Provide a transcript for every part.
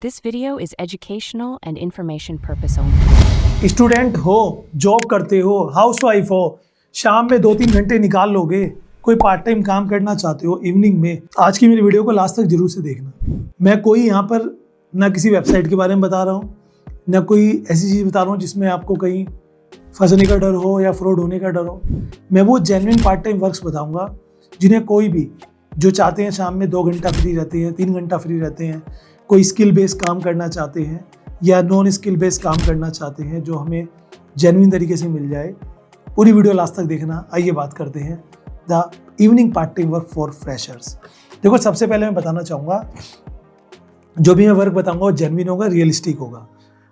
This video is educational and information purpose only. Student हो, job करते हो, housewife हो, शाम में 2-3 घंटे निकाल लोगे, कोई पार्ट टाइम काम करना चाहते हो इवनिंग में, आज की मेरी वीडियो को लास्ट तक जरूर से देखना। मैं कोई यहाँ पर ना किसी वेबसाइट के बारे में बता रहा हूँ, ना कोई ऐसी चीज़ बता रहा हूँ जिसमें आपको कहीं फंसने का डर हो या फ्रॉड होने का डर हो। मैं वो जेन्युइन पार्ट टाइम वर्क्स बताऊँगा जिन्हें कोई भी जो चाहते हैं शाम में 2 घंटा फ्री रहते हैं, 3 घंटा फ्री रहते हैं, कोई स्किल बेस्ड काम करना चाहते हैं या नॉन स्किल बेस्ड काम करना चाहते हैं जो हमें जेन्युइन तरीके से मिल जाए। पूरी वीडियो लास्ट तक देखना। आइए बात करते हैं the evening part time work for freshers. देखो, सबसे पहले मैं बताना चाहूँगा जो भी मैं वर्क बताऊँगा वो जेन्युइन होगा, रियलिस्टिक होगा।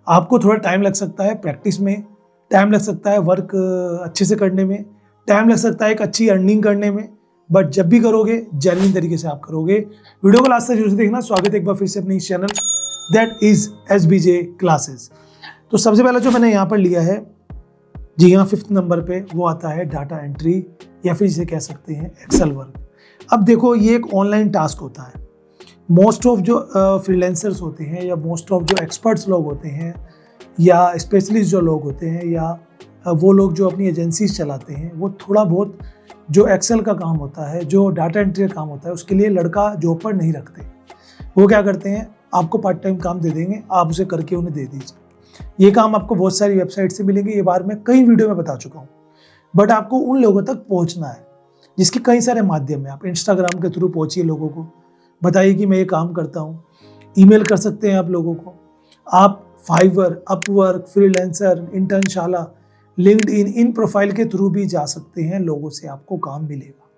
आपको थोड़ा टाइम लग सकता है प्रैक्टिस में, टाइम लग सकता है वर्क अच्छे से करने में, टाइम लग सकता है एक अच्छी अर्निंग करने में, बट जब भी करोगे जेन्युइन तरीके से आप करोगे। वीडियो को लास्ट तक जरूर से देखना। स्वागत है एक बार फिर से अपने इस channel that is SBJ classes. तो सबसे पहले जो मैंने यहाँ पर लिया है, जी हाँ, 5th नंबर पे वो आता है डाटा एंट्री या फिर जिसे कह सकते हैं एक्सेल वर्क। अब देखो, ये एक ऑनलाइन टास्क होता है। मोस्ट ऑफ जो फ्रीलांसर्स होते हैं या मोस्ट ऑफ जो एक्सपर्ट्स लोग होते हैं या स्पेशलिस्ट जो लोग होते हैं या वो लोग जो अपनी एजेंसीज चलाते हैं, वो थोड़ा बहुत जो एक्सेल का काम होता है, जो डाटा एंट्री का काम होता है, उसके लिए लड़का जॉब पर नहीं रखते। वो क्या करते हैं, आपको पार्ट टाइम काम दे देंगे, आप उसे करके उन्हें दे दीजिए। ये काम आपको बहुत सारी वेबसाइट से मिलेंगे, ये बार मैं कई वीडियो में बता चुका हूँ। बट आपको उन लोगों तक पहुँचना है जिसके कई सारे माध्यम है। आप इंस्टाग्राम के थ्रू पहुँचिए लोगों को, बताइए कि मैं ये काम करता हूँ। ईमेल कर सकते हैं आप लोगों को, आप Fiverr, Upwork, Freelancer, Internshala, LinkedIn, इन प्रोफाइल के थ्रू भी जा सकते हैं, लोगों से आपको काम मिलेगा।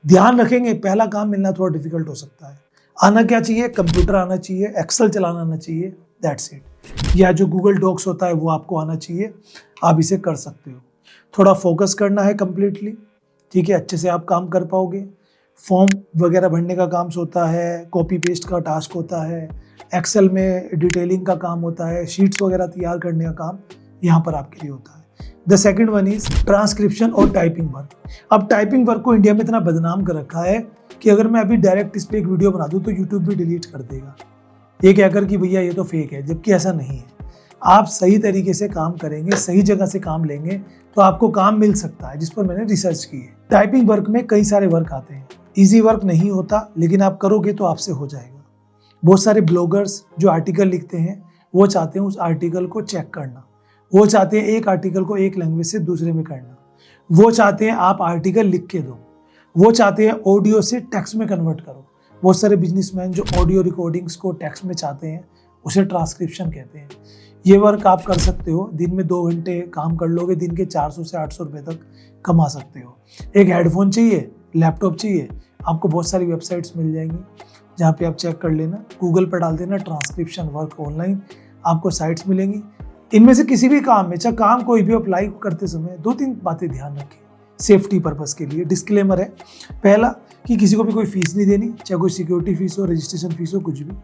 ध्यान रखेंगे, पहला काम मिलना थोड़ा डिफिकल्ट हो सकता है। आना क्या चाहिए, कंप्यूटर आना चाहिए, एक्सेल चलाना आना चाहिए, दैट्स इट। या जो गूगल डॉक्स होता है वो आपको आना चाहिए, आप इसे कर सकते हो। थोड़ा फोकस करना है कम्प्लीटली, ठीक है, अच्छे से आप काम कर पाओगे। फॉर्म वगैरह भरने का काम होता है, कॉपी पेस्ट का टास्क होता है, एक्सेल में डिटेलिंग का काम होता है, शीट्स वगैरह तैयार करने का काम यहाँ पर आपके लिए होता है। The second one is transcription और टाइपिंग वर्क। अब टाइपिंग वर्क को इंडिया में इतना बदनाम कर रखा है कि अगर मैं अभी डायरेक्ट इस पर एक वीडियो बना दूं तो यूट्यूब भी डिलीट कर देगा, ये कहकर कि भैया ये तो फेक है, जबकि ऐसा नहीं है। आप सही तरीके से काम करेंगे, सही जगह से काम लेंगे तो आपको काम मिल सकता है, जिस पर मैंने रिसर्च की है। टाइपिंग वर्क में कई सारे वर्क आते हैं, ईजी वर्क नहीं होता, लेकिन आप करोगे तो आपसे हो जाएगा। बहुत सारे ब्लॉगर्स जो आर्टिकल लिखते हैं वो चाहते हैं उस आर्टिकल को चेक करना, वो चाहते हैं एक आर्टिकल को एक लैंग्वेज से दूसरे में करना, वो चाहते हैं आप आर्टिकल लिख के दो, वो चाहते हैं ऑडियो से टेक्स्ट में कन्वर्ट करो। बहुत सारे बिजनेसमैन जो ऑडियो रिकॉर्डिंग्स को टेक्स्ट में चाहते हैं उसे ट्रांसक्रिप्शन कहते हैं। ये वर्क आप कर सकते हो, दिन में 2 घंटे काम कर लोगे, दिन के 400 से 800 रुपये तक कमा सकते हो। एक हेडफोन चाहिए, लैपटॉप चाहिए, आपको बहुत सारी वेबसाइट्स मिल जाएंगी जहाँ पे आप चेक कर लेना, गूगल पर डाल देना ट्रांसक्रिप्शन वर्क ऑनलाइन, आपको साइट्स मिलेंगी। इनमें से किसी भी काम में, चाहे काम कोई भी अप्लाई करते समय 2-3 बातें ध्यान रखें सेफ्टी पर्पस के लिए। डिस्क्लेमर है, पहला कि किसी को भी कोई फीस नहीं देनी, चाहे कोई सिक्योरिटी फीस हो, रजिस्ट्रेशन फीस हो, कुछ भी।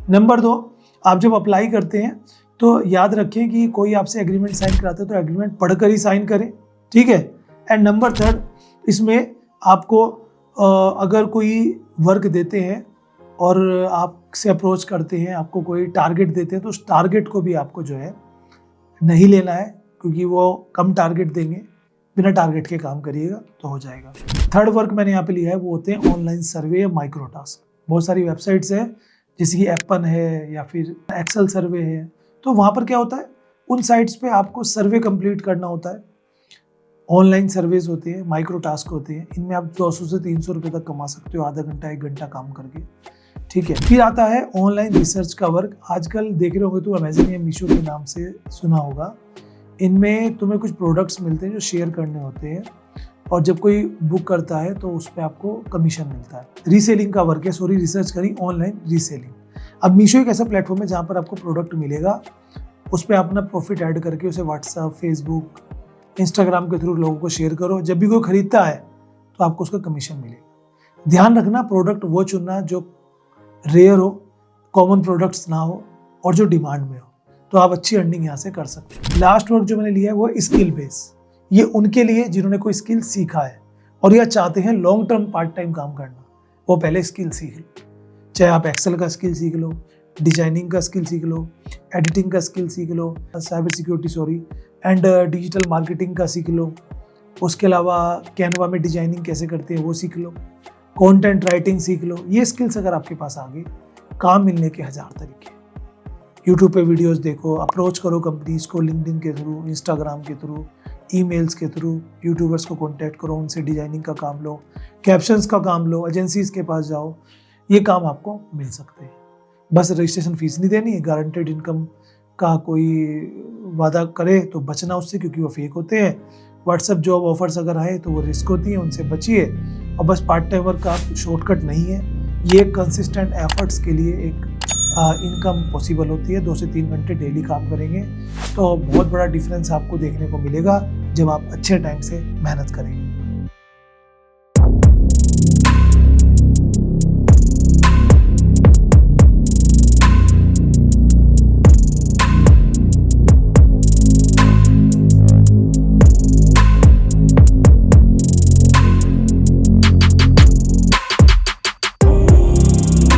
नंबर 2, आप जब अप्लाई करते हैं तो याद रखें कि कोई आपसे एग्रीमेंट साइन कराता है तो एग्रीमेंट पढ़कर ही साइन करें, ठीक है। एंड नंबर 3, इसमें आपको अगर कोई वर्क देते हैं और आपसे अप्रोच करते हैं, आपको कोई टारगेट देते हैं, तो उस टारगेट को भी आपको जो है नहीं लेना है, क्योंकि वो कम टारगेट देंगे। बिना टारगेट के काम करिएगा तो हो जाएगा। थर्ड वर्क मैंने यहाँ पे लिया है, वो होते हैं ऑनलाइन सर्वे या माइक्रो टास्क। बहुत सारी वेबसाइट्स हैं जैसे कि एप्पन है या फिर एक्सेल सर्वे है, तो वहाँ पर क्या होता है, उन साइट्स पे आपको सर्वे कंप्लीट करना होता है। ऑनलाइन सर्वेज होते हैं, माइक्रो टास्क होते हैं, इनमें आप 200 से 300 रुपये तक कमा सकते हो, आधा घंटा 1 घंटा काम करके, ठीक है। फिर आता है ऑनलाइन रिसर्च का वर्क। आजकल देख रहे होगे तो अमेजन या मीशो के नाम से सुना होगा। इनमें तुम्हें कुछ प्रोडक्ट्स मिलते हैं जो शेयर करने होते हैं, और जब कोई बुक करता है तो उस पर आपको कमीशन मिलता है। रीसेलिंग का वर्क है, सॉरी, रिसर्च करी ऑनलाइन रीसेलिंग। अब मीशो एक ऐसा प्लेटफॉर्म है जहाँ पर आपको प्रोडक्ट मिलेगा, उस पर अपना प्रॉफिट ऐड करके उसे व्हाट्सएप, फेसबुक, इंस्टाग्राम के थ्रू लोगों को शेयर करो। जब भी कोई खरीदता है तो आपको उसका कमीशन मिलेगा। ध्यान रखना, प्रोडक्ट वो चुनना जो रेयर हो, कॉमन प्रोडक्ट्स ना हो और जो डिमांड में हो, तो आप अच्छी अर्निंग यहाँ से कर सकते हैं। लास्ट वर्क जो मैंने लिया है वो स्किल बेस। ये उनके लिए जिन्होंने कोई स्किल सीखा है और यह चाहते हैं लॉन्ग टर्म पार्ट टाइम काम करना, वो पहले स्किल सीख लो। चाहे आप एक्सेल का स्किल सीख लो, डिजाइनिंग का स्किल सीख लो, एडिटिंग का स्किल सीख लो, cyber security and digital marketing का सीख लो। उसके अलावा कैनवा में डिजाइनिंग कैसे करते हैं वो सीख लो, कंटेंट राइटिंग सीख लो। ये स्किल्स अगर आपके पास आ गई, काम मिलने के 1000 तरीके। यूट्यूब पे वीडियोस देखो, अप्रोच करो कंपनीज को लिंक्डइन के थ्रू, इंस्टाग्राम के थ्रू, ईमेल्स के थ्रू, यूट्यूबर्स को कांटेक्ट करो, उनसे डिजाइनिंग का काम लो, कैप्शंस का काम लो, एजेंसीज के पास जाओ। ये काम आपको मिल सकते हैं। बस रजिस्ट्रेशन फीस नहीं देनी है। गारंटेड इनकम का कोई वादा करे तो बचना उससे, क्योंकि वो फेक होते हैं। व्हाट्सएप जॉब ऑफर्स अगर आए तो वो रिस्क होती है, उनसे बचिए। और बस पार्ट टाइम वर्क का शॉर्टकट नहीं है, ये कंसिस्टेंट एफर्ट्स के लिए एक इनकम पॉसिबल होती है। 2 से 3 घंटे डेली काम करेंगे तो बहुत बड़ा डिफरेंस आपको देखने को मिलेगा जब आप अच्छे टाइम से मेहनत करेंगे।